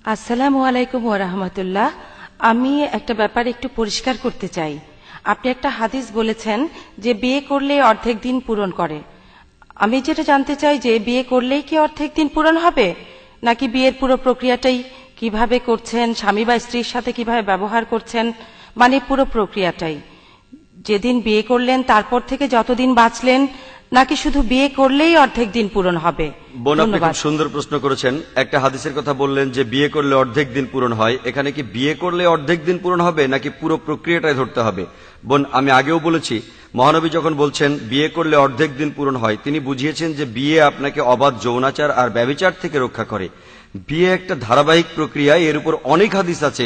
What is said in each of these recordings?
আসসালামু আলাইকুম ওয়া রাহমাতুল্লাহ। আমি একটা ব্যাপার একটু পরিষ্কার করতে চাই। আপনি একটা হাদিস বলেছেন যে বিয়ে করলে অর্ধেক দিন পূরণ করে। আমি যেটা জানতে চাই যে বিয়ে করলেই কি অর্ধেক দিন পূরণ হবে, নাকি বিয়ের পুরো প্রক্রিয়াটাই কিভাবে করছেন, স্বামী বা স্ত্রীর সাথে কিভাবে ব্যবহার করছেন, মানে পুরো প্রক্রিয়াটাই, যেদিন বিয়ে করলেন তারপর থেকে যতদিন বাঁচলেন, নাকি শুধু বিয়ে করলেই অর্ধেক দিন পূরণ হবে? বোন, আপনি খুব সুন্দর প্রশ্ন করেছেন। একটা হাদিসের কথা বললেন যে বিয়ে করলে অর্ধেক দিন পূরণ হয়। এখানে কি বিয়ে করলে অর্ধেক দিন পূরণ হবে নাকি পুরো প্রক্রিয়াটাই ধরতে হবে? বোন, আমি আগেও বলেছি, মহানবী যখন বলছেন বিয়ে করলে অর্ধেক দিন পূরণ হয়, তিনি বুঝিয়েছেন যে বিয়ে আপনাকে অবাধ যৌনাচার আর ব্যভিচার থেকে রক্ষা করে। বিয়ে একটা ধারাবাহিক প্রক্রিয়া, এর উপর অনেক হাদিস আছে।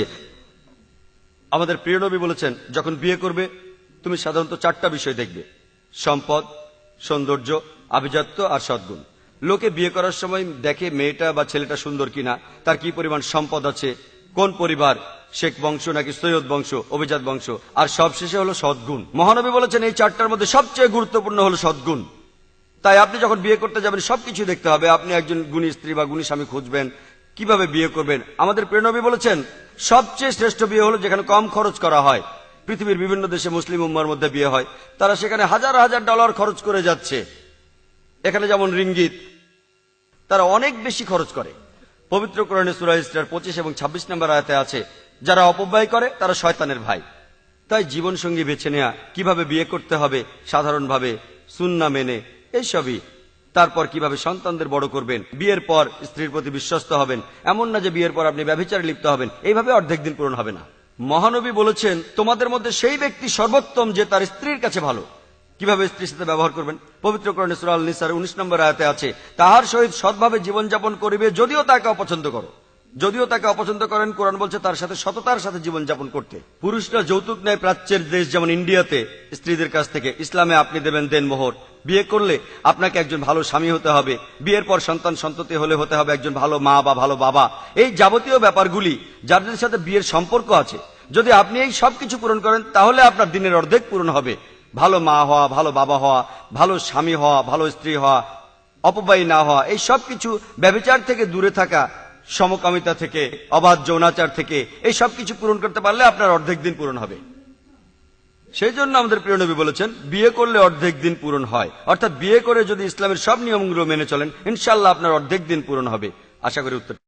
আমাদের প্রিয় নবী বলেছেন, যখন বিয়ে করবে তুমি সাধারণত 4টা বিষয় দেখবে: সম্পদ, সৌন্দর্য, আভিজাত্য আর সদ্গুণ। লোকে বিয়ে করার সময় দেখে মেয়েটা বা ছেলেটা সুন্দর কিনা, তার কি পরিমাণ সম্পদ আছে, কোন পরিবার, শেখ বংশ নাকি সৈয়দ বংশ, অভিজাত বংশ, আর সবশেষে হলো সদ্গুণ। মহানবী বলেছেন এই 4টার মধ্যে সবচেয়ে গুরুত্বপূর্ণ হলো সদ্গুণ। তাই আপনি যখন বিয়ে করতে যাবেন সবকিছু দেখতে হবে। আপনি একজন গুণী স্ত্রী বা গুণী স্বামী খুঁজবেন, কিভাবে বিয়ে করবেন। আমাদের প্রিয় নবী বলেছেন সবচেয়ে শ্রেষ্ঠ বিয়ে হলো যেখানে কম খরচ করা হয়। পৃথিবীর বিভিন্ন দেশে মুসলিম উম্মার মধ্যে বিয়ে হয়, তারা সেখানে হাজার হাজার ডলার খরচ করে যাচ্ছে। এখানে যেমন রিঙ্গিত, তারা অনেক বেশি খরচ করে। পবিত্র কোরআনে সূরা ইসরার 25 এবং 26 নম্বর আয়াতে আছে, যারা অপব্যয় করে তারা শয়তানের ভাই। তাই জীবনসঙ্গী বেছে নেওয়া, কিভাবে বিয়ে করতে হবে সাধারণভাবে, সুন্নাহ মেনে, এইসবই। তারপর কিভাবে সন্তানদের বড় করবেন, বিয়ের পর স্ত্রীর প্রতি বিশ্বস্ত হবেন, এমন না যে বিয়ের পর আপনি ব্যভিচারে লিপ্ত হবেন, এইভাবে অর্ধেক দিন পূরণ হবে না। মহানবী বলেছেন, তোমাদের মধ্যে সেই ব্যক্তি সর্বোত্তম যে তার স্ত্রীর কাছে ভালো। কিভাবে স্ত্রীর সাথে ব্যবহার করবেন, পবিত্র কোরআনে সূরা আল-নিসার 19 নম্বর আয়াতে আছে, তাহার সহিত সৎভাবে জীবনযাপন করিবে যদিও তাকে অপছন্দ করো। যদিও তাকে অপছন্দ করেন, কোরআন বলছে তার সাথে সততার সাথে জীবনযাপন করতে। পুরুষরা যৌতুক নেয় প্রাচ্যের দেশ যেমন ইন্ডিয়াতে স্ত্রীদের কাছ থেকে। ইসলামে আপনি দেবেন দেনমোহর। বিয়ে করলে আপনাকে একজন ভালো স্বামী হতে হবে, বিয়ের পর সন্তান সন্ততি হলে হতে হবে একজন ভালো মা বা ভালো বাবা। এই যাবতীয় ব্যাপারগুলি যাদের সাথে বিয়ের সম্পর্ক আছে, যদি আপনি এই সবকিছু পূরণ করেন তাহলে আপনার দিনের অর্ধেক পূরণ হবে। ভালো মা হওয়া, ভালো বাবা হওয়া, ভালো স্বামী হওয়া, ভালো স্ত্রী হওয়া, অপব্যয়ী না হওয়া, এই সবকিছু, ব্যভিচার থেকে দূরে থাকা, সমকামিতা থেকে, অবাধ যৌনাচার থেকে, এই সবকিছু পূরণ করতে পারলে আপনার অর্ধেক দিন পূরণ হবে। সেই জন্য আমাদের প্রিয় নবী বলেছেন বিয়ে করলে অর্ধেক দিন পূরণ হয়। অর্থাৎ বিয়ে করে যদি ইসলামের সব নিয়মগুলো মেনে চলেন, ইনশাআল্লাহ আপনার অর্ধেক দিন পূরণ হবে। আশা করি উত্তর